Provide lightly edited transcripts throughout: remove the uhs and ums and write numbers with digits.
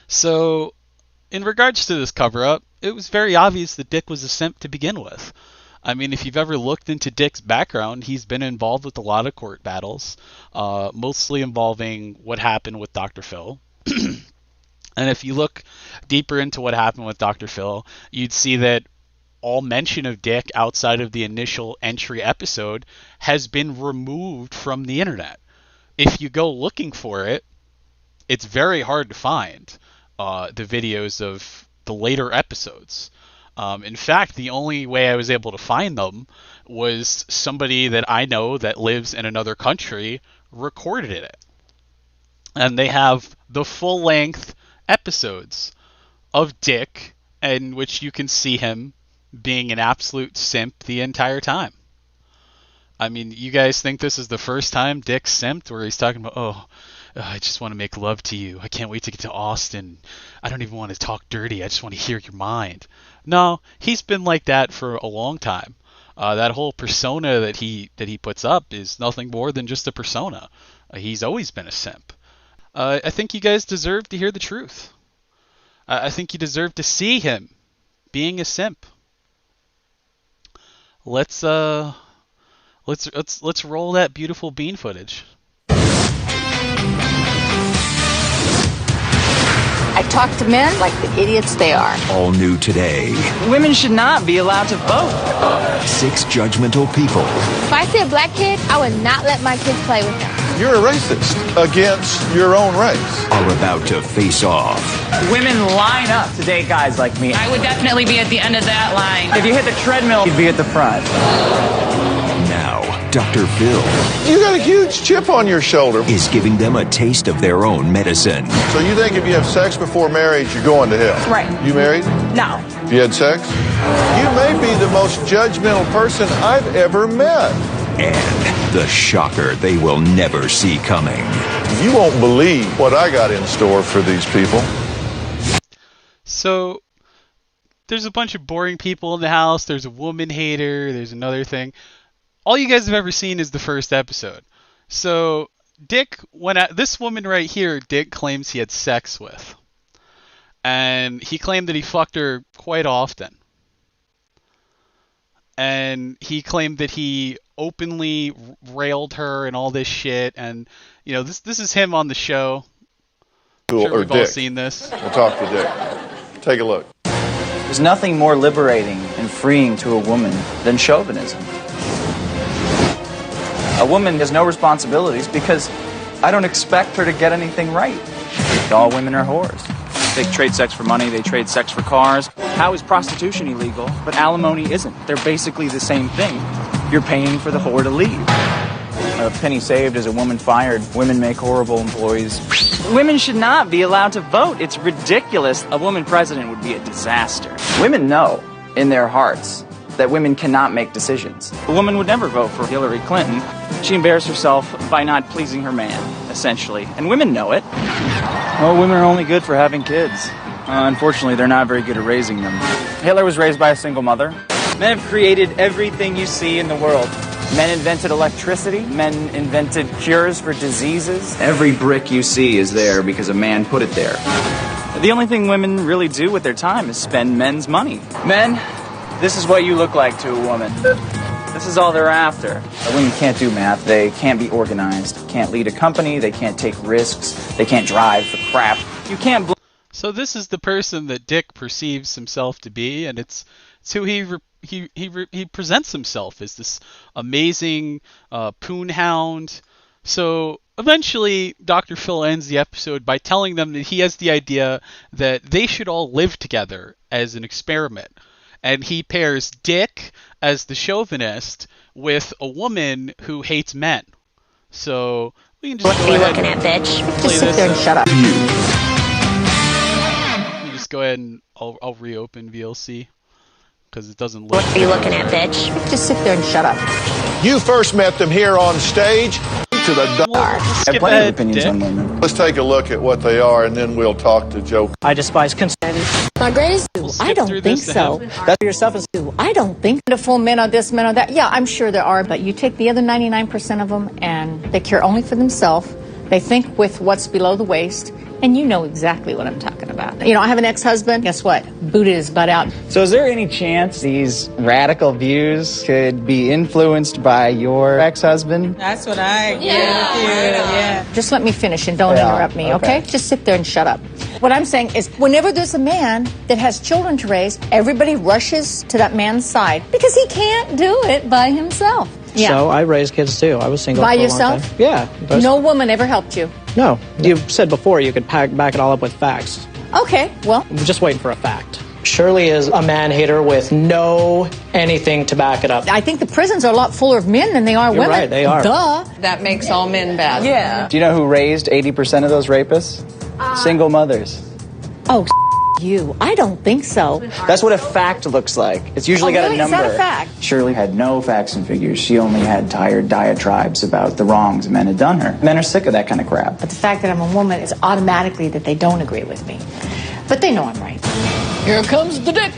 So, in regards to this cover-up, it was very obvious that Dick was a simp to begin with. I mean, if you've ever looked into Dick's background, he's been involved with a lot of court battles, mostly involving what happened with Dr. Phil. And if you look deeper into what happened with Dr. Phil, you'd see that all mention of Dick outside of the initial entry episode has been removed from the internet. If you go looking for it, it's very hard to find the videos of the later episodes. In fact, the only way I was able to find them was somebody that I know that lives in another country recorded it. And they have the full-length episodes of Dick in which you can see him being an absolute simp the entire time. I mean, you guys think this is the first time Dick simped, where he's talking about, I just want to make love to you. I can't wait to get to Austin. I don't even want to talk dirty. I just want to hear your mind. No, he's been like that for a long time. That whole persona that he puts up is nothing more than just a persona. He's always been a simp. I think you guys deserve to hear the truth. I think you deserve to see him being a simp. Let's roll that beautiful bean footage. I talk to men like the idiots they are. All new today. Women should not be allowed to vote. 6 judgmental people. If I see a black kid, I would not let my kids play with them. You're a racist against your own race. Are about to face off. Women line up to date guys like me. I would definitely be at the end of that line. If you hit the treadmill, you'd be at the front. Now, Dr. Phil You got a huge chip on your shoulder. is giving them a taste of their own medicine. So you think if you have sex before marriage, you're going to hell? Right. You married? No. You had sex? You may be the most judgmental person I've ever met. And the shocker they will never see coming. You won't believe what I got in store for these people. So, there's a bunch of boring people in the house. There's a woman hater. There's another thing. All you guys have ever seen is the first episode. So, Dick went at this woman right here. Dick claims he had sex with, and he claimed that he fucked her quite often. And he claimed that he openly railed her and all this shit. And this is him on the show. Cool. I'm sure Or we've all Dick. seen this. We'll talk to Dick. Take a look. There's nothing more liberating and freeing to a woman than chauvinism. A woman has no responsibilities because I don't expect her to get anything right. All women are whores. They trade sex for money, they trade sex for cars. How is prostitution illegal, but alimony isn't? They're basically the same thing. You're paying for the whore to leave. A penny saved is a woman fired. Women make horrible employees. Women should not be allowed to vote. It's ridiculous. A woman president would be a disaster. Women know in their hearts that women cannot make decisions. A woman would never vote for Hillary Clinton. She embarrassed herself by not pleasing her man, essentially. And women know it. Well, women are only good for having kids. Unfortunately, they're not very good at raising them. Hitler was raised by a single mother. Men have created everything you see in the world. Men invented electricity. Men invented cures for diseases. Every brick you see is there because a man put it there. The only thing women really do with their time is spend men's money. Men, this is what you look like to a woman. This is all they're after. Women can't do math. They can't be organized. Can't lead a company. They can't take risks. They can't drive for crap. You can't... So this is the person that Dick perceives himself to be, and it's who he presents himself as, this amazing poon hound. So eventually, Dr. Phil ends the episode by telling them that he has the idea that they should all live together as an experiment. And he pairs Dick as the chauvinist with a woman who hates men. So we can just What are you looking at, bitch? Just sit there and shut up. Let me just go ahead and I'll reopen VLC because it doesn't look. What are you looking at, bitch? Just sit there and shut up. You first met them here on stage. To the I have plenty of opinions on women. Let's take a look at what they are, and then we'll talk to Joe. I despise consent. My greatest? I don't think so. That yourself is... I don't think wonderful men are this, men are that. Yeah, I'm sure there are, but you take the other 99% of them, and they care only for themselves. They think with what's below the waist, and you know exactly what I'm talking about. about. You know, I have an ex-husband. Guess what? Booted his butt out. So is there any chance these radical views could be influenced by your ex-husband? That's what I agree with you. Yeah. Just let me finish and don't interrupt me, okay? Just sit there and shut up. What I'm saying is, whenever there's a man that has children to raise, everybody rushes to that man's side because he can't do it by himself. Yeah. So I raised kids too. I was single By for a yourself? long time. Yeah. No woman ever helped you. No. You said before you could back it all up with facts. Okay, well. I'm just waiting for a fact. Shirley is a man-hater with no anything to back it up. I think the prisons are a lot fuller of men than they are You're women. right, they are. Duh. That makes all men bad. Yeah. Do you know who raised 80% of those rapists? Single mothers. Oh, you. I don't think so. That's what a fact looks like. It's usually got really? a number. Is that a fact? Shirley had no facts and figures. She only had tired diatribes about the wrongs men had done her. Men are sick of that kind of crap. But the fact that I'm a woman is automatically that they don't agree with me. But they know I'm right. Here comes the dick.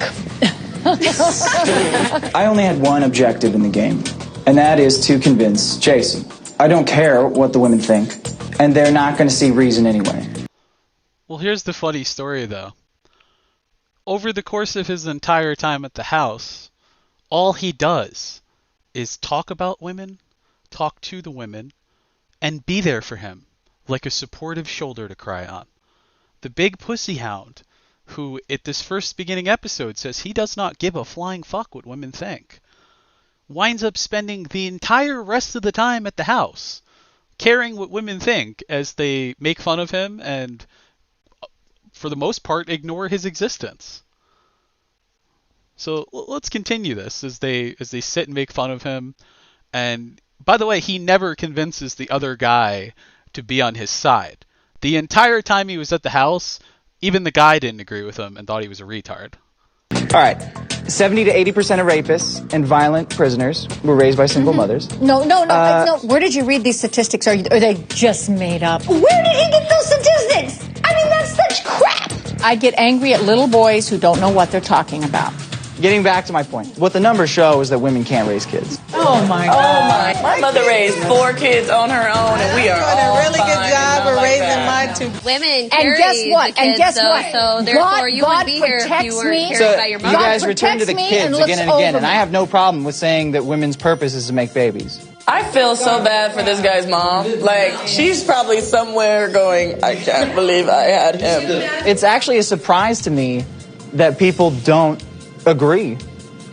I only had one objective in the game, and that is to convince Jason. I don't care what the women think, and they're not going to see reason anyway. Well, here's the funny story, though. Over the course of his entire time at the house, all he does is talk about women, talk to the women, and be there for him, like a supportive shoulder to cry on. The big pussy hound, who at this first beginning episode says he does not give a flying fuck what women think, winds up spending the entire rest of the time at the house caring what women think as they make fun of him and, for the most part, ignore his existence. So let's continue this as they sit and make fun of him. And by the way, he never convinces the other guy to be on his side. The entire time he was at the house, even the guy didn't agree with him and thought he was a retard. All right, 70 to 80% of rapists and violent prisoners were raised by single mothers. No. Where did you read these statistics? Are they just made up? Where did he get those statistics? I mean, that's such crap. I get angry at little boys who don't know what they're talking about. Getting back to my point, what the numbers show is that women can't raise kids. Oh my God. My mother raised 4 kids on her own, and we are doing a really good job of raising my 2. Women And carry guess what? the kids, And guess though, what? So therefore, you wouldn't be here if you weren't carried So by your you mom. guys God return to the protects me kids and again and looks again, over and I me. have no problem with saying that women's purpose is to make babies. I feel so bad for this guy's mom. Like, she's probably somewhere going, I can't believe I had him. It's actually a surprise to me that people don't agree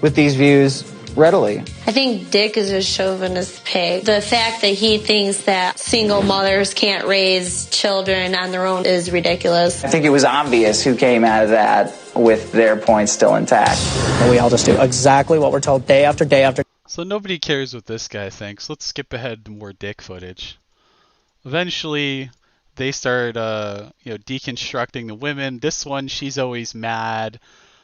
with these views readily. I think Dick is a chauvinist pig. The fact that he thinks that single mothers can't raise children on their own is ridiculous. I think it was obvious who came out of that with their points still intact. And we all just do exactly what we're told day after day after. So nobody cares what this guy thinks. Let's skip ahead to more dick footage. Eventually, they start, deconstructing the women. This one, she's always mad.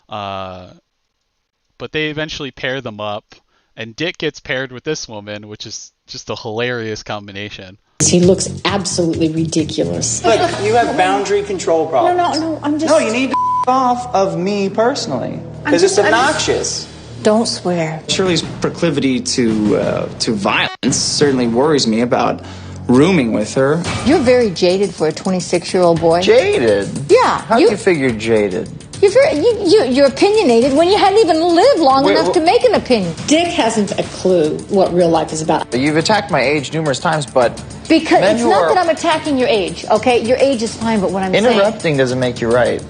But they eventually pair them up, and Dick gets paired with this woman, which is just a hilarious combination. He looks absolutely ridiculous. Look, you have boundary control problems. No, I'm just... No, you need to off of me personally, because it's obnoxious. Don't swear. Shirley's proclivity to violence certainly worries me about rooming with her. You're very jaded for a 26-year-old boy. Jaded? Yeah. How do you figure jaded? You're opinionated when you hadn't even lived long enough to make an opinion. Dick hasn't a clue what real life is about. You've attacked my age numerous times, but Because it's not that I'm attacking your age, okay? Your age is fine, but what I'm saying... interrupting doesn't make you right.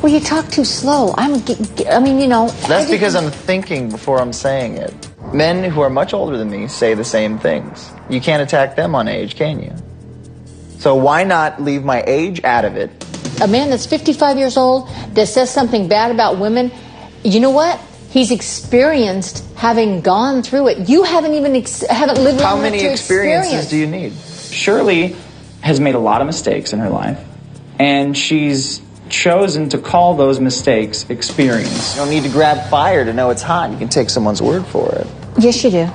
Well, you talk too slow. That's because I'm thinking before I'm saying it. Men who are much older than me say the same things. You can't attack them on age, can you? So why not leave my age out of it? A man that's 55 years old that says something bad about women, you know what? He's experienced having gone through it. You haven't haven't lived long enough to experience. How many experiences do you need? Shirley has made a lot of mistakes in her life, and she's chosen to call those mistakes experience. You don't need to grab fire to know it's hot. You can take someone's word for it. Yes, you do.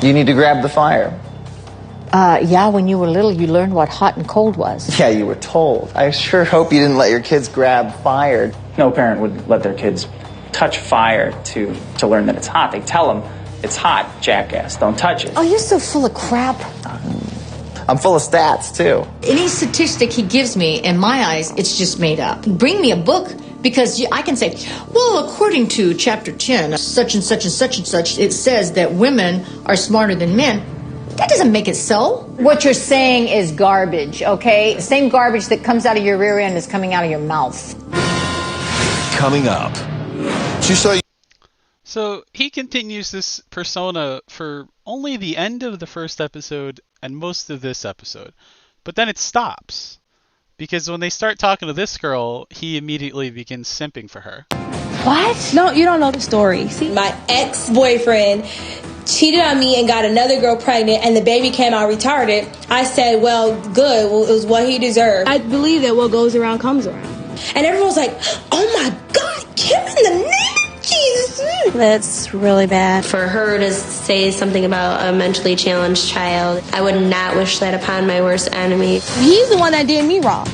You need to grab the fire. Yeah, when you were little, you learned what hot and cold was. Yeah, you were told. I sure hope you didn't let your kids grab fire. No parent would let their kids touch fire to learn that it's hot. They tell them, it's hot, jackass, don't touch it. Oh, you're so full of crap. I'm full of stats, too. Any statistic he gives me, in my eyes, it's just made up. Bring me a book, because I can say, well, according to chapter 10, such and such and such and such, it says that women are smarter than men. That doesn't make it so. What you're saying is garbage, okay? The same garbage that comes out of your rear end is coming out of your mouth. Coming up. So he continues this persona for only the end of the first episode and most of this episode. But then it stops. Because when they start talking to this girl, he immediately begins simping for her. What? No, you don't know the story. See? My ex-boyfriend cheated on me and got another girl pregnant, and the baby came out retarded. I said, well, good. Well, it was what he deserved. I believe that what goes around comes around. And everyone was like, oh my God, Kim, in the name of Jesus. That's really bad. For her to say something about a mentally challenged child, I would not wish that upon my worst enemy. He's the one that did me wrong.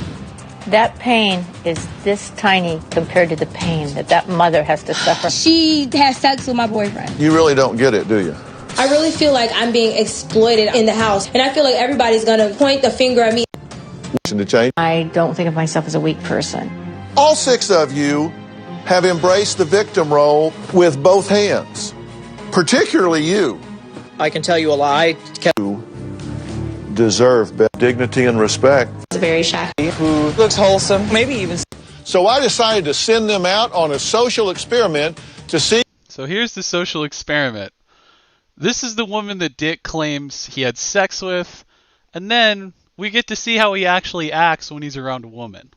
That pain is this tiny compared to the pain that mother has to suffer. She had sex with my boyfriend. You really don't get it, do you? I really feel like I'm being exploited in the house, and I feel like everybody's going to point the finger at me. To change. I don't think of myself as a weak person. All 6 of you have embraced the victim role with both hands, particularly you. I can tell you a lie. You deserve dignity and respect. It's very shocking. Who looks wholesome, maybe even. So I decided to send them out on a social experiment to see. So here's the social experiment. This is the woman that Dick claims he had sex with, and then we get to see how he actually acts when he's around a woman.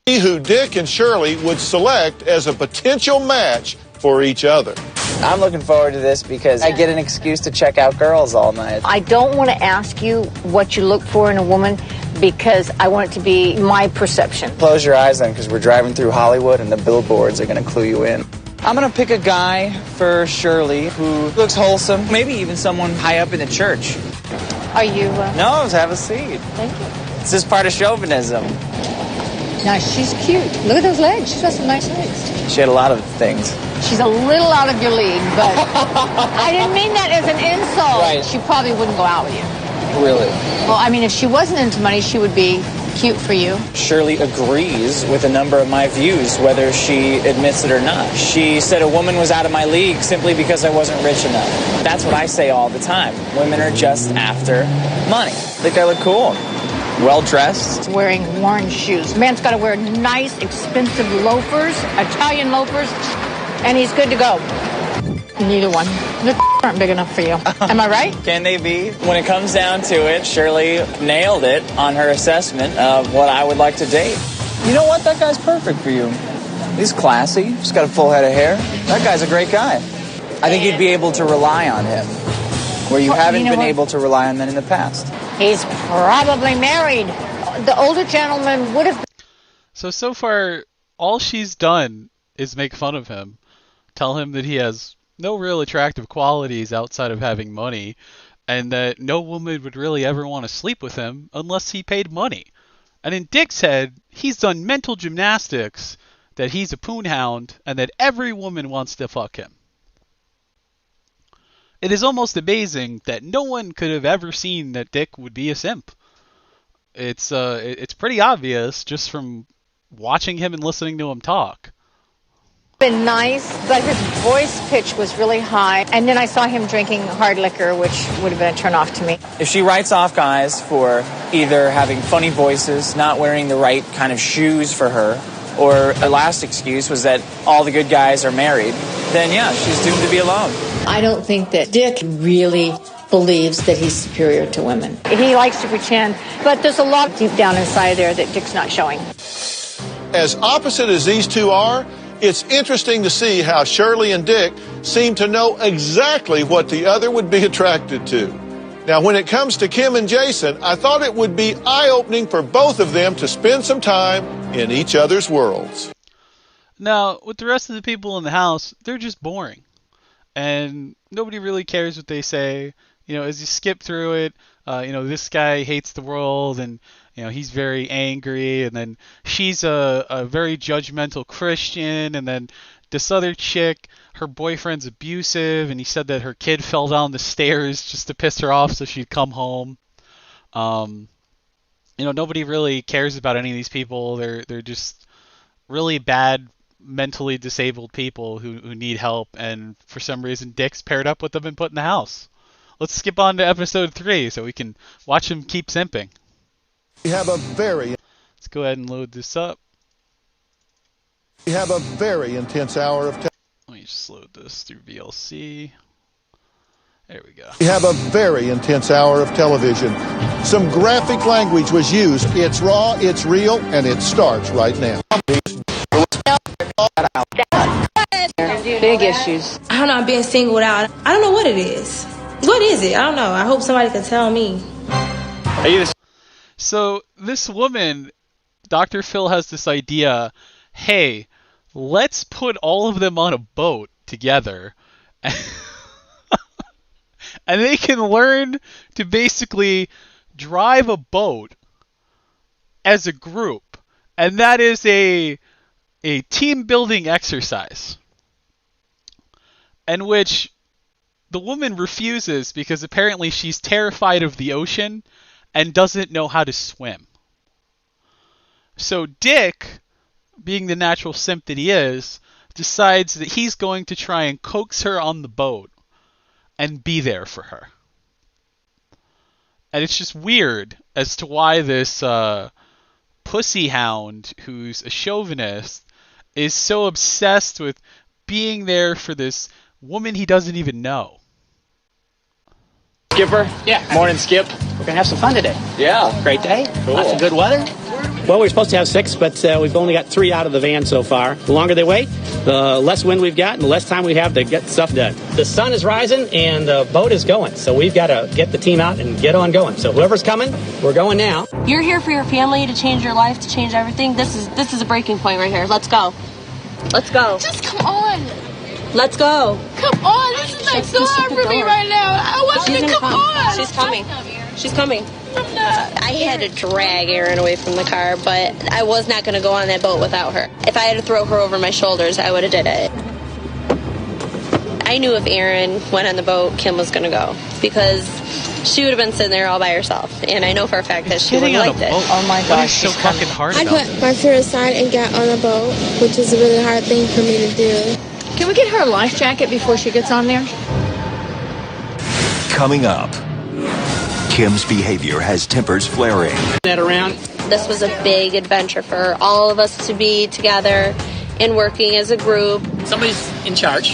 Who Dick and Shirley would select as a potential match for each other. I'm looking forward to this because I get an excuse to check out girls all night. I don't want to ask you what you look for in a woman because I want it to be my perception. Close your eyes then, because we're driving through Hollywood and the billboards are going to clue you in. I'm going to pick a guy for Shirley who looks wholesome, maybe even someone high up in the church. Are you? No, have a seat. Thank you. It's just part of chauvinism. Now, she's cute. Look at those legs. She's got some nice legs. She had a lot of things. She's a little out of your league, but I didn't mean that as an insult. Right. She probably wouldn't go out with you. Really? Well, I mean, if she wasn't into money, she would be cute for you. Shirley agrees with a number of my views, whether she admits it or not. She said a woman was out of my league simply because I wasn't rich enough. That's what I say all the time. Women are just after money. I think I look cool. Well-dressed. Wearing worn shoes. Man's got to wear nice, expensive loafers, Italian loafers, and he's good to go. Neither one. The aren't big enough for you. Am I right? Can they be? When it comes down to it, Shirley nailed it on her assessment of what I would like to date. You know what? That guy's perfect for you. He's classy. He's got a full head of hair. That guy's a great guy. I think you'd be able to rely on him, where you haven't been able to rely on men in the past. He's probably married. The older gentleman would have... So far, all she's done is make fun of him, tell him that he has no real attractive qualities outside of having money, and that no woman would really ever want to sleep with him unless he paid money. And in Dick's head, he's done mental gymnastics that he's a poon hound and that every woman wants to fuck him. It is almost amazing that no one could have ever seen that Dick would be a simp. It's pretty obvious just from watching him and listening to him talk. Been nice, but his voice pitch was really high. And then I saw him drinking hard liquor, which would have been a turnoff to me. If she writes off guys for either having funny voices, not wearing the right kind of shoes for her, or her last excuse was that all the good guys are married, then yeah, she's doomed to be alone. I don't think that Dick really believes that he's superior to women. He likes to pretend, but there's a lot deep down inside there that Dick's not showing. As opposite as these two are, it's interesting to see how Shirley and Dick seem to know exactly what the other would be attracted to. Now, when it comes to Kim and Jason, I thought it would be eye-opening for both of them to spend some time in each other's worlds. Now, with the rest of the people in the house, they're just boring. And nobody really cares what they say. You know, as you skip through it, this guy hates the world and, he's very angry. And then she's a very judgmental Christian. And then this other chick, her boyfriend's abusive. And he said that her kid fell down the stairs just to piss her off so she'd come home. Nobody really cares about any of these people. They're just really bad, mentally disabled people who need help, and for some reason Dick's paired up with them and put in the house. Let's skip on to episode 3 so we can watch him keep simping. We have a very... Let's go ahead and load this up. We have a very intense hour of... Let me just load this through VLC. There we go. We have a very intense hour of television. Some graphic language was used. It's raw, it's real, and it starts right now. Big issues. I don't know, I'm being singled out. I don't know what it is. What is it? I don't know. I hope somebody can tell me. So this woman, Dr. Phil, has this idea, hey, let's put all of them on a boat together and they can learn to basically drive a boat as a group. And that is a team building exercise in which the woman refuses because apparently she's terrified of the ocean and doesn't know how to swim. So Dick, being the natural simp that he is, decides that he's going to try and coax her on the boat and be there for her. And it's just weird as to why this pussy hound, who's a chauvinist, is so obsessed with being there for this woman he doesn't even know. Skipper? Yeah. Morning, Skip. We're going to have some fun today. Yeah. Great day. Cool. Lots of good weather. Well, we're supposed to have 6, but we've only got 3 out of the van so far. The longer they wait, the less wind we've got and the less time we have to get stuff done. The sun is rising and the boat is going, so we've got to get the team out and get on going. So whoever's coming, we're going now. You're here for your family, to change your life, to change everything. This is a breaking point right here. Let's go. Let's go. Just come on. Let's go. Come on. This is like so hard for me right now. I want you to come on. She's coming. She's coming. I'm not. I had to drag Erin away from the car, but I was not going to go on that boat without her. If I had to throw her over my shoulders, I would have did it. I knew if Erin went on the boat, Kim was going to go, because she would have been sitting there all by herself, and I know for a fact that she would have liked it. Oh my gosh, so fucking hard I about put my fear aside and got on a boat, which is a really hard thing for me to do. Can we get her a life jacket before she gets on there? Coming up, Kim's behavior has tempers flaring. That around. This was a big adventure for all of us to be together and working as a group. Somebody's in charge.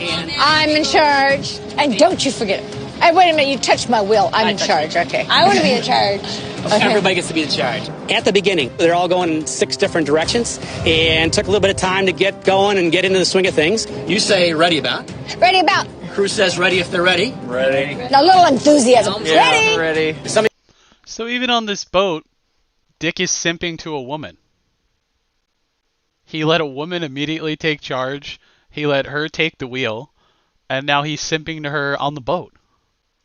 And I'm in charge. And don't you forget it. Hey, wait a minute, you touched my wheel. I'm in charge, okay. I want to be in charge. Okay. Everybody gets to be in charge. At the beginning, they're all going in 6 different directions and took a little bit of time to get going and get into the swing of things. You say ready about. Ready about. Crew says ready if they're ready. Ready. A little enthusiasm. Yeah, Ready. So even on this boat, Dick is simping to a woman. He let a woman immediately take charge. He let her take the wheel. And now he's simping to her on the boat.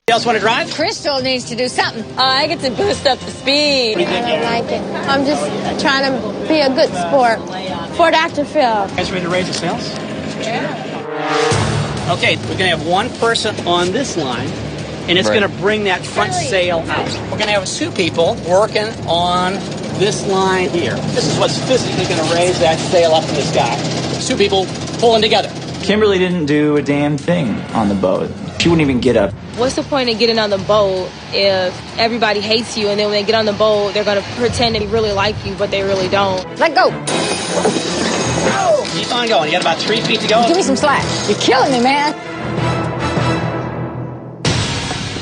You else want to drive? Crystal needs to do something. I get to boost up the speed. I don't like it. I'm just trying to be a good sport for Dr. Phil. You guys ready to raise the sails? Yeah. Okay, we're going to have one person on this line, and it's going to bring that front sail out. We're going to have 2 people working on this line here. This is what's physically going to raise that sail up in the sky. 2 people pulling together. Kimberly didn't do a damn thing on the boat. She wouldn't even get up. What's the point of getting on the boat if everybody hates you, and then when they get on the boat, they're going to pretend they really like you, but they really don't? Let go. Keep on going. You got about 3 feet to go. Give me some slack. You're killing me, man.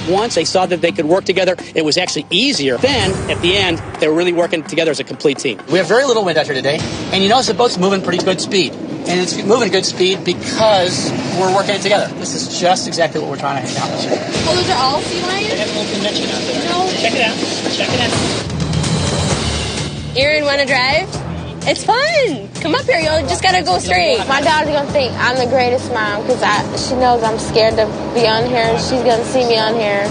Once they saw that they could work together, it was actually easier. Then, at the end, they were really working together as a complete team. We have very little wind out here today, and you notice the boat's moving pretty good speed. And it's moving good speed because we're working it together. This is just exactly what we're trying to accomplish here. Oh, those are all sea lions? They have a little convention out there. No. Check it out. Check it out. Erin, want to drive? It's fun. Come up here. You just got to go straight. My daughter's going to think I'm the greatest mom because she knows I'm scared to be on here. She's going to see me on here.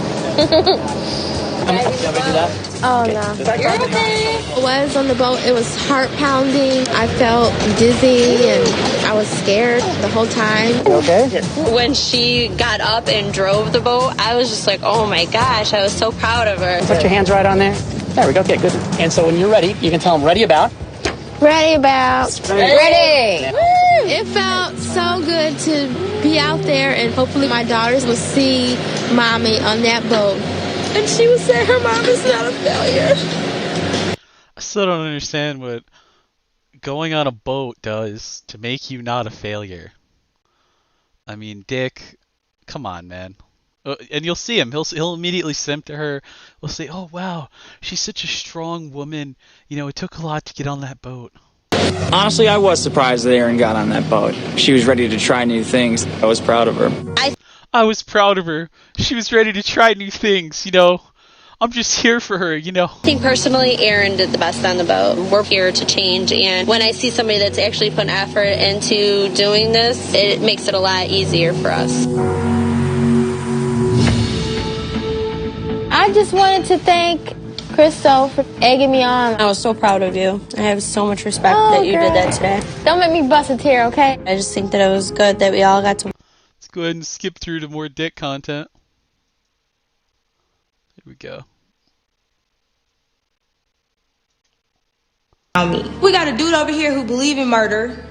Oh, no. You're okay. When I was on the boat, it was heart pounding. I felt dizzy and I was scared the whole time. You okay? When she got up and drove the boat, I was just like, oh my gosh, I was so proud of her. Put your hands right on there. There we go. Okay, good. And so when you're ready, you can tell them ready about. Ready about. Ready. It felt so good to be out there, and hopefully my daughters will see mommy on that boat. And she would say her mom is not a failure. I still don't understand what going on a boat does to make you not a failure. I mean, Dick, come on, man. And you'll see him. He'll immediately simp to her. He'll say, "Oh wow, she's such a strong woman. You know, it took a lot to get on that boat." Honestly, I was surprised that Erin got on that boat. She was ready to try new things. I was proud of her. I was proud of her. She was ready to try new things, you know. I'm just here for her, you know. I think personally, Erin did the best on the boat. We're here to change, and when I see somebody that's actually putting effort into doing this, it makes it a lot easier for us. I just wanted to thank Crystal for egging me on. I was so proud of you. I have so much respect that you did that today. Don't make me bust a tear, okay? I just think that it was good that we all got to... Let's go ahead and skip through to more Dick content. Here we go. We got a dude over here who believe in murder.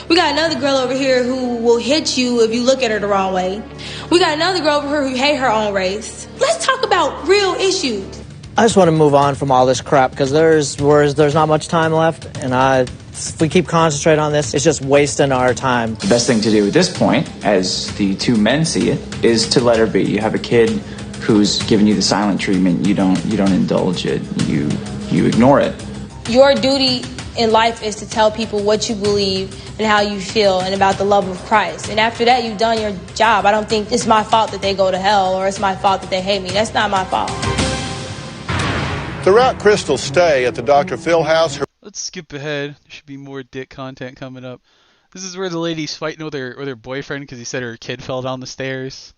We got another girl over here who will hit you if you look at her the wrong way. We got another girl over here who hate her own race. Let's talk about real issues. I just want to move on from all this crap because there's not much time left, and if we keep concentrating on this, it's just wasting our time. The best thing to do at this point, as the two men see it, is to let her be. You have a kid who's giving you the silent treatment. You don't indulge it. You ignore it. Your duty in life is to tell people what you believe and how you feel and about the love of Christ. And after that, you've done your job. I don't think it's my fault that they go to hell or it's my fault that they hate me. That's not my fault. Throughout Crystal's stay at the Dr. Phil house, Let's skip ahead. There should be more Dick content coming up. This is where the lady's fighting with her boyfriend because he said her kid fell down the stairs.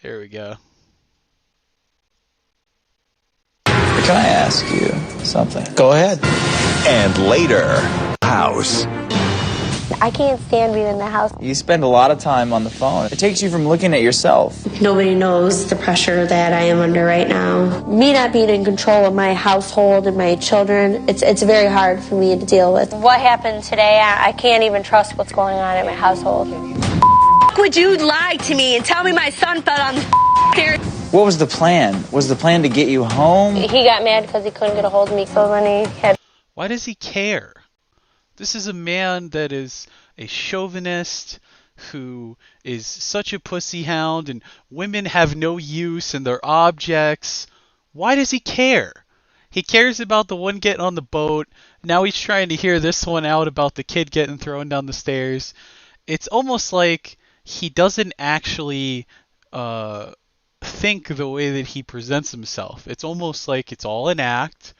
There we go. Can I ask you something? Go ahead. And later, house. I can't stand being in the house. You spend a lot of time on the phone. It takes you from looking at yourself. Nobody knows the pressure that I am under right now. Me not being in control of my household and my children, it's very hard for me to deal with. What happened today, I can't even trust what's going on in my household. Would you lie to me and tell me my son fell on the stairs? What was the plan? Was the plan to get you home? He got mad because he couldn't get a hold of me, so then he had... Why does he care? This is a man that is a chauvinist who is such a pussy hound, and women have no use and they're objects. Why does he care? He cares about the one getting on the boat. Now he's trying to hear this one out about the kid getting thrown down the stairs. It's almost like he doesn't actually think the way that he presents himself. It's almost like it's all an act,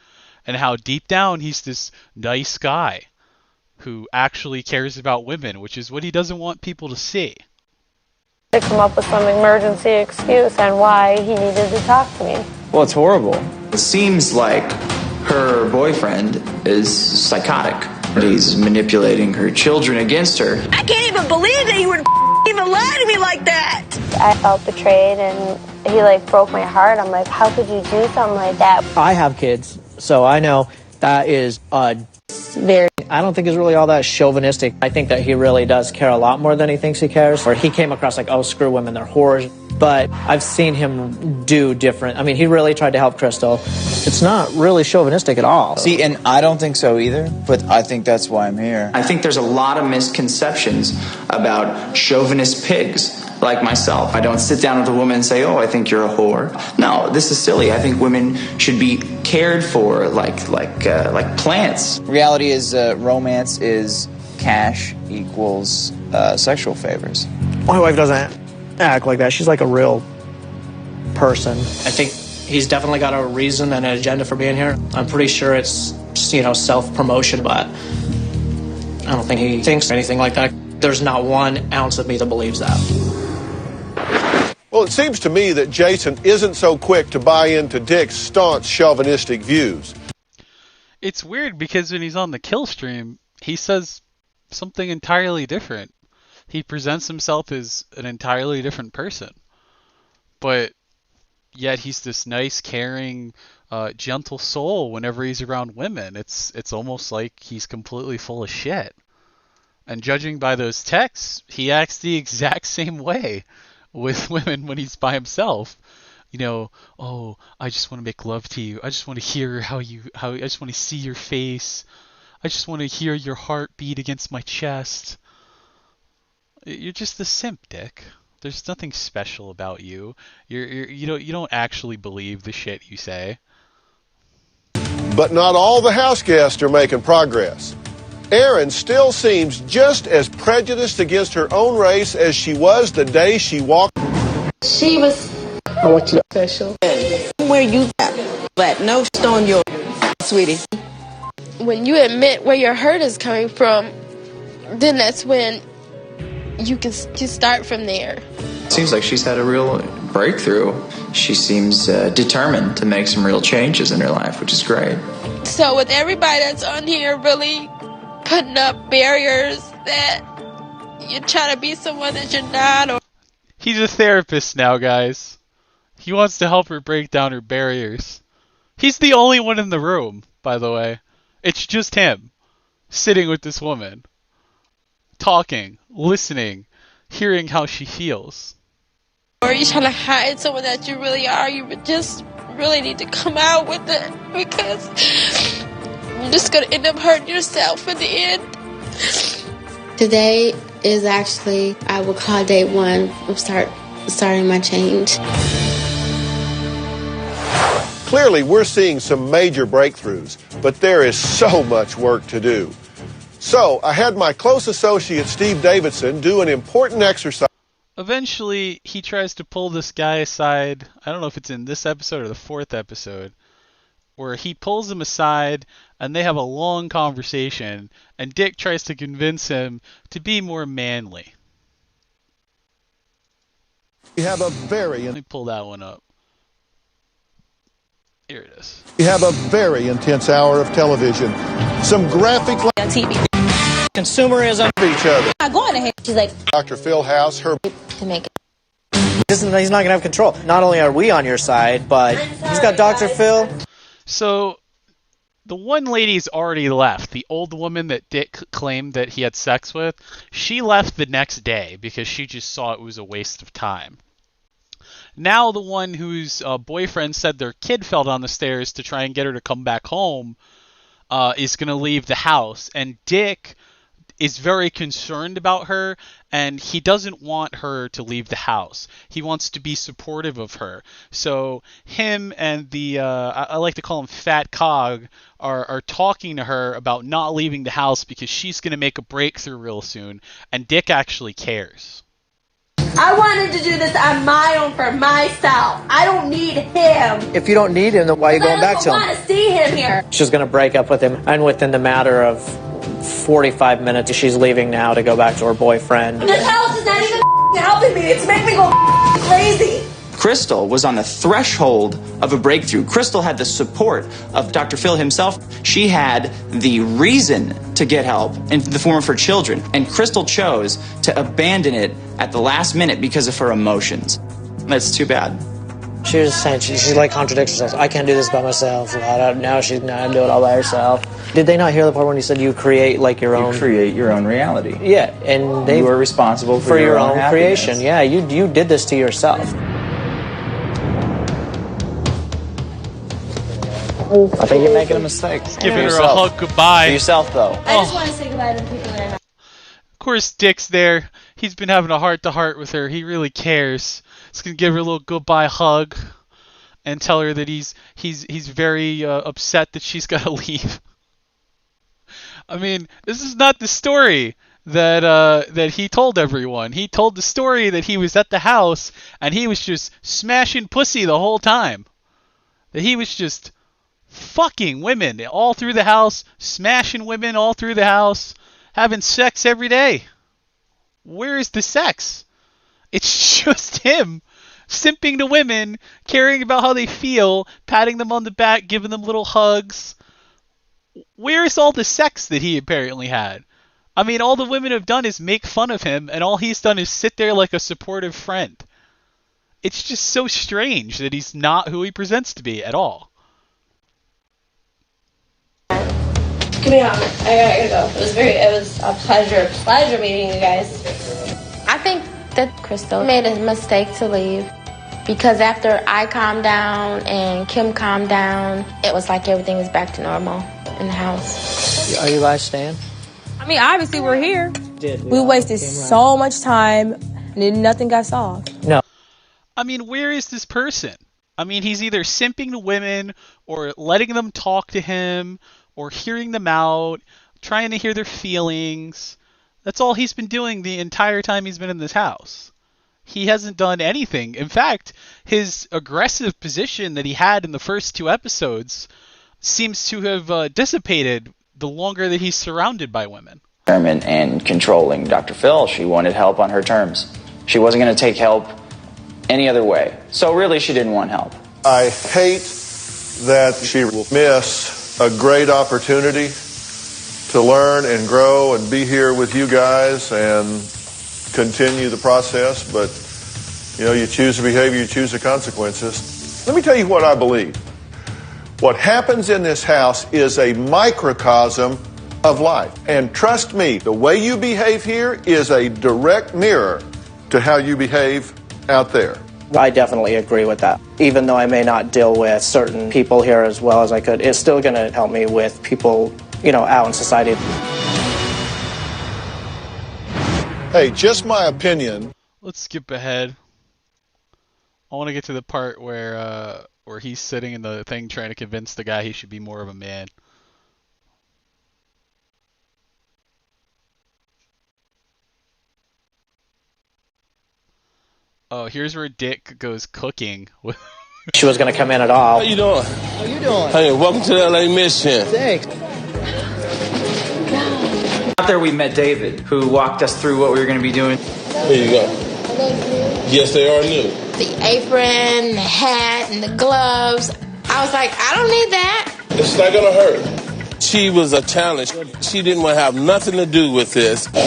and how deep down he's this nice guy who actually cares about women, which is what he doesn't want people to see. To come up with some emergency excuse on why he needed to talk to me. Well, it's horrible. It seems like her boyfriend is psychotic. He's manipulating her children against her. I can't even believe that he would even lie to me like that. I felt betrayed and he broke my heart. I'm like, how could you do something like that? I have kids, so I know that is I don't think it's really all that chauvinistic. I think that he really does care a lot more than he thinks he cares. Or he came across like, oh, screw women, they're whores. But I've seen him do different. I mean, he really tried to help Crystal. It's not really chauvinistic at all. See, and I don't think so either, but I think that's why I'm here. I think there's a lot of misconceptions about chauvinist pigs like myself. I don't sit down with a woman and say, oh, I think you're a whore. No, this is silly. I think women should be cared for like plants. Reality is romance is cash equals sexual favors. My wife doesn't act like that. She's like a real person. I think he's definitely got a reason and an agenda for being here. I'm pretty sure it's just, self-promotion, but I don't think he thinks anything like that. There's not 1 ounce of me that believes that. well, it seems to me that Jason isn't so quick to buy into Dick's staunch chauvinistic views. It's weird because when he's on the kill stream, he says something entirely different. He presents himself as an entirely different person. But yet he's this nice, caring, gentle soul whenever he's around women. It's almost like he's completely full of shit. And judging by those texts, he acts the exact same way with women when he's by himself. You know, oh, I just want to make love to you. I just want to hear how I just want to see your face. I just want to hear your heart beat against my chest. You're just a simp, Dick. There's nothing special about you. You don't actually believe the shit you say. But not all the house guests are making progress. Erin still seems just as prejudiced against her own race as she was the day she walked. She was Special. Where you at? But no stone your sweetie. when you admit where your hurt is coming from, then that's when you can start from there. Seems like she's had a real breakthrough. She seems determined to make some real changes in her life, which is great. So with everybody that's on here really putting up barriers that you're trying to be someone that you're not, or He's a therapist now, guys. He wants to help her break down her barriers. He's the only one in the room, by the way. It's just him, sitting with this woman, talking, listening, hearing how she feels. or you're trying to hide someone that you really are, you would just really need to come out with it, because you're just going to end up hurting yourself in the end. Today is actually, I would call day one of starting my change. Clearly, we're seeing some major breakthroughs, but there is so much work to do. So, I had my close associate Steve Davidson do an important exercise. Eventually, he tries to pull this guy aside. I don't know if it's in this episode or the fourth episode, where he pulls him aside and they have a long conversation, and Dick tries to convince him to be more manly. We have a very... Let me pull that one up. Here it is. We have a very intense hour of television. Some graphic... On TV. Consumerism. Each other. Not going ahead. She's like, Dr. Phil House, her... to make it. He's not going to have control. Not only are we on your side, but he's got Dr. Phil. So, the one lady's already left. The old woman that Dick claimed that he had sex with, she left the next day because she just saw it was a waste of time. Now the one whose boyfriend said their kid fell down the stairs to try and get her to come back home is going to leave the house. And Dick is very concerned about her, and he doesn't want her to leave the house. He wants to be supportive of her. So him and the, I like to call him Fat Cog, are talking to her about not leaving the house because she's going to make a breakthrough real soon, and Dick actually cares. I wanted to do this on my own for myself. I don't need him. If you don't need him, then why are you going back to I him? want to see him here. She's going to break up with him, and within the matter of 45 minutes, she's leaving now to go back to her boyfriend. This house is not even helping me. It's making me go crazy. Crystal was on the threshold of a breakthrough. Crystal had the support of Dr. Phil himself. She had the reason to get help in the form of her children. And Crystal chose to abandon it at the last minute because of her emotions. That's too bad. She was saying, she like contradicts herself. I can't do this by myself. Now she's going to do it all by herself. Did they not hear the part when you said you create like your own? You create your own reality. Yeah, and You are responsible for your own happiness. creation. Yeah, you did this to yourself. I think you're making a mistake. Giving her a hug goodbye. For yourself, though. I just want to say goodbye to the people that I know. Of course, Dick's there. He's been having a heart-to-heart with her. He really cares. He's gonna give her a little goodbye hug and tell her that he's very upset that she's gotta leave. I mean, this is not the story that he told everyone. He told the story that he was at the house and he was just smashing pussy the whole time. That he was just fucking women all through the house, smashing women all through the house, having sex every day. Where is the sex? It's just him simping to women, caring about how they feel, patting them on the back, giving them little hugs. Where's all the sex that he apparently had? I mean, all the women have done is make fun of him, and all he's done is sit there like a supportive friend. It's just so strange that he's not who he presents to be at all. Give me a hug. I gotta go. It was a pleasure meeting you guys. I think that Crystal made a mistake to leave because after I calmed down and Kim calmed down, it was like everything was back to normal in the house. Are you guys staying? I mean, obviously we're here. We wasted so much time and nothing got solved. No. I mean, where is this person? I mean, he's either simping to women or letting them talk to him or hearing them out, trying to hear their feelings. That's all he's been doing the entire time he's been in this house. He hasn't done anything. In fact, his aggressive position that he had in the first 2 episodes seems to have dissipated the longer that he's surrounded by women. And controlling Dr. Phil, she wanted help on her terms. She wasn't going to take help any other way. So really, she didn't want help. I hate that she will miss a great opportunity to learn and grow and be here with you guys and continue the process. But, you choose the behavior, you choose the consequences. Let me tell you what I believe. What happens in this house is a microcosm of life. And trust me, the way you behave here is a direct mirror to how you behave out there. I definitely agree with that. Even though I may not deal with certain people here as well as I could, it's still going to help me with people, out in society. Hey, just my opinion. Let's skip ahead. I want to get to the part where he's sitting in the thing trying to convince the guy he should be more of a man. Oh, here's where Dick goes cooking. She was going to come in at all. How you doing? How you doing? Hey, welcome to the LA Mission. Thanks. Out there we met David, who walked us through what we were going to be doing. Here you go. Yes, they are new. The apron, the hat, and the gloves. I was like, I don't need that. It's not going to hurt. She was a challenge. She didn't want to have nothing to do with this. I don't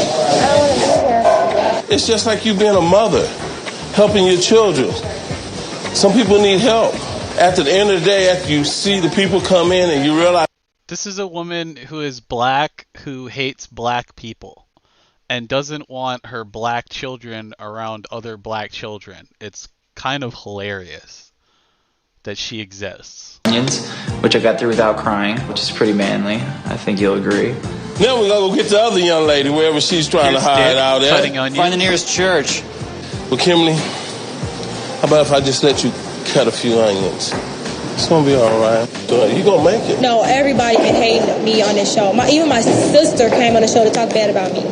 want to be here. It's just like you being a mother, helping your children. Some people need help. At the end of the day, after you see the people come in and you realize... This is a woman who is black, who hates black people, and doesn't want her black children around other black children. It's kind of hilarious that she exists. Which I got through without crying, which is pretty manly. I think you'll agree. Now we're going to go get the other young lady, wherever she's trying to hide out at. Find the nearest church. Well, Kimberly, how about if I just let you cut a few onions? It's going to be all right. You're going to make it. No, everybody been hating me on this show. Even my sister came on the show to talk bad about me.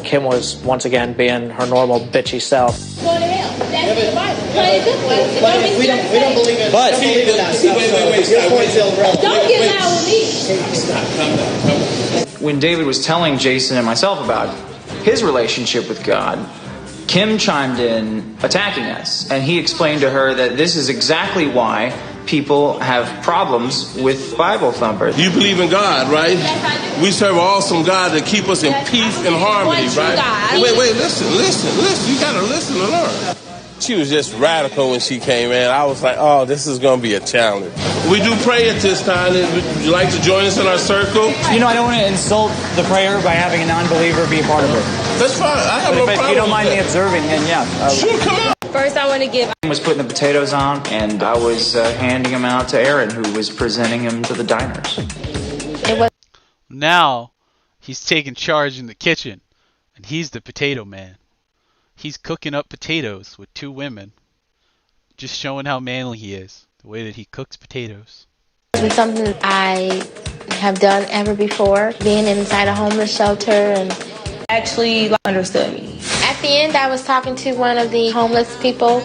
Kim was, once again, being her normal bitchy self. Going to hell. That's the Bible. Play a good one. But we don't believe in But wait. Don't get loud with me. Stop. Calm down. When David was telling Jason and myself about his relationship with God, Kim chimed in attacking us, and he explained to her that this is exactly why people have problems with Bible thumpers. You believe in God, right? We serve an awesome God to keep us in peace and harmony, right? Wait, listen. You gotta listen to her. She was just radical when she came in. I was like, oh, this is gonna be a challenge. We do pray at this time. Would you like to join us in our circle? I don't want to insult the prayer by having a non-believer be a part of it. That's fine. I have no problem. If you don't mind me observing, then yeah. Sure, come on. First, I want to give... I was putting the potatoes on, and I was handing them out to Aaron, who was presenting them to the diners. Now, he's taking charge in the kitchen, and he's the potato man. He's cooking up potatoes with 2 women, just showing how manly he is, the way that he cooks potatoes. It's something I have done ever before, being inside a homeless shelter and actually understood me. At the end, I was talking to one of the homeless people.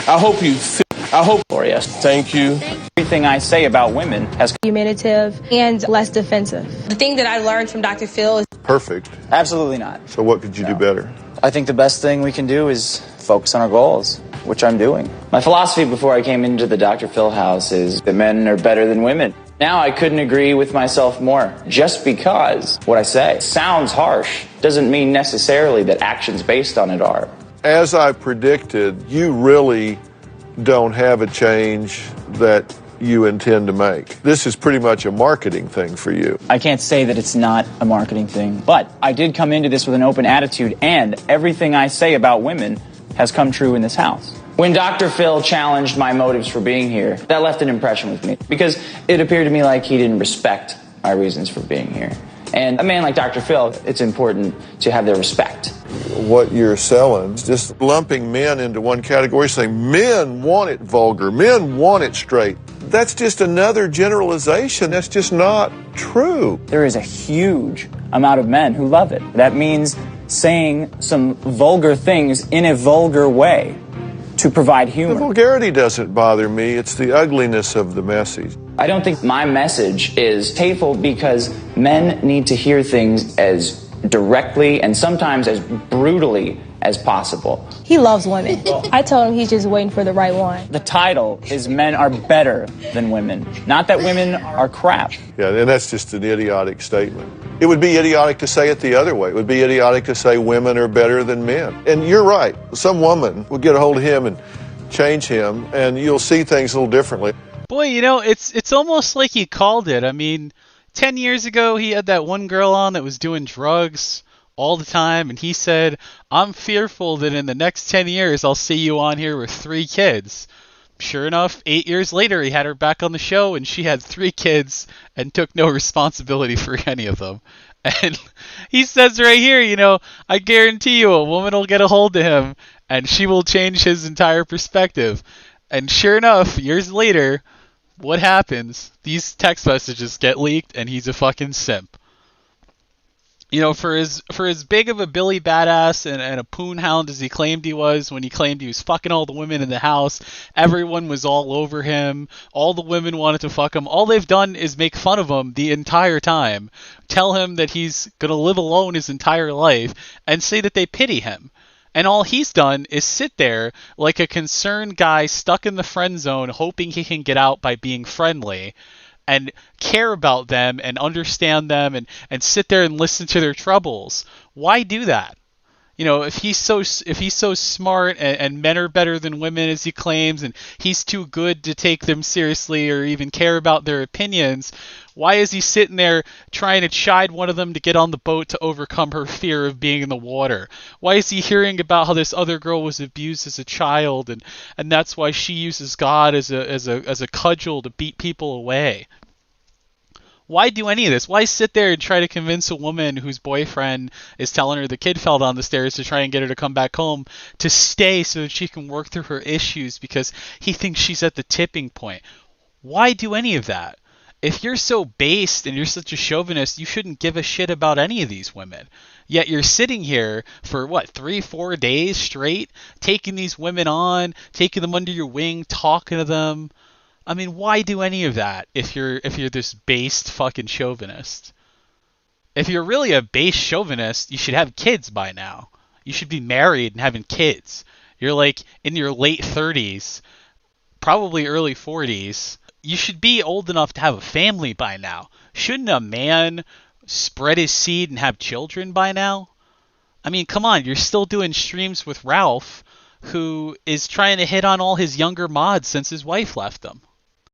I hope for you. Thank you. Everything I say about women has Argumentative and less defensive. The thing that I learned from Dr. Phil is... Perfect. Absolutely not. So what could you do better? I think the best thing we can do is focus on our goals. which I'm doing. My philosophy before I came into the Dr. Phil house is that men are better than women. Now I couldn't agree with myself more. Just because what I say sounds harsh doesn't mean necessarily that actions based on it are. As I predicted, you really don't have a change that you intend to make. This is pretty much a marketing thing for you. I can't say that it's not a marketing thing, but I did come into this with an open attitude, and everything I say about women has come true in this house. When Dr. Phil challenged my motives for being here, that left an impression with me because it appeared to me like he didn't respect my reasons for being here. And a man like Dr. Phil, it's important to have their respect. What you're selling is just lumping men into one category, saying men want it vulgar, men want it straight. That's just another generalization. That's just not true. There is a huge amount of men who love it. That means saying some vulgar things in a vulgar way to provide humor. The vulgarity doesn't bother me. It's the ugliness of the message. I don't think my message is hateful because men need to hear things as directly and sometimes as brutally as possible. He loves women. I told him he's just waiting for the right one. The title is Men Are Better Than Women, not that women are crap. Yeah, and that's just an idiotic statement. It would be idiotic to say it the other way. It would be idiotic to say women are better than men. And you're right. Some woman will get a hold of him and change him, and you'll see things a little differently. Boy, you know, it's almost like he called it. I mean, 10 years ago, he had that one girl on that was doing drugs all the time, and he said, I'm fearful that in the next 10 years, I'll see you on here with 3 kids. Sure enough, 8 years later, he had her back on the show, and she had 3 kids and took no responsibility for any of them. And he says right here, you know, I guarantee you a woman will get a hold of him, and she will change his entire perspective. And sure enough, years later, what happens? These text messages get leaked, and he's a fucking simp. You know, for as big of a Billy badass and a poon hound as he claimed he was when he claimed he was fucking all the women in the house, everyone was all over him, all the women wanted to fuck him. All they've done is make fun of him the entire time, tell him that he's gonna live alone his entire life, and say that they pity him. And all he's done is sit there like a concerned guy stuck in the friend zone hoping he can get out by being friendly and care about them and understand them and sit there and listen to their troubles. Why do that? You know, if he's so smart and men are better than women as he claims, and he's too good to take them seriously or even care about their opinions, why is he sitting there trying to chide one of them to get on the boat to overcome her fear of being in the water? Why is he hearing about how this other girl was abused as a child and that's why she uses God as a cudgel to beat people away? Why do any of this? Why sit there and try to convince a woman whose boyfriend is telling her the kid fell down the stairs to try and get her to come back home to stay so that she can work through her issues because he thinks she's at the tipping point? Why do any of that? If you're so based and you're such a chauvinist, you shouldn't give a shit about any of these women. Yet you're sitting here for, 3-4 days straight, taking these women on, taking them under your wing, talking to them. I mean, why do any of that if you're this based fucking chauvinist? If you're really a base chauvinist, you should have kids by now. You should be married and having kids. You're like in your late 30s, probably early 40s. You should be old enough to have a family by now. Shouldn't a man spread his seed and have children by now? I mean, come on, you're still doing streams with Ralph, who is trying to hit on all his younger mods since his wife left him.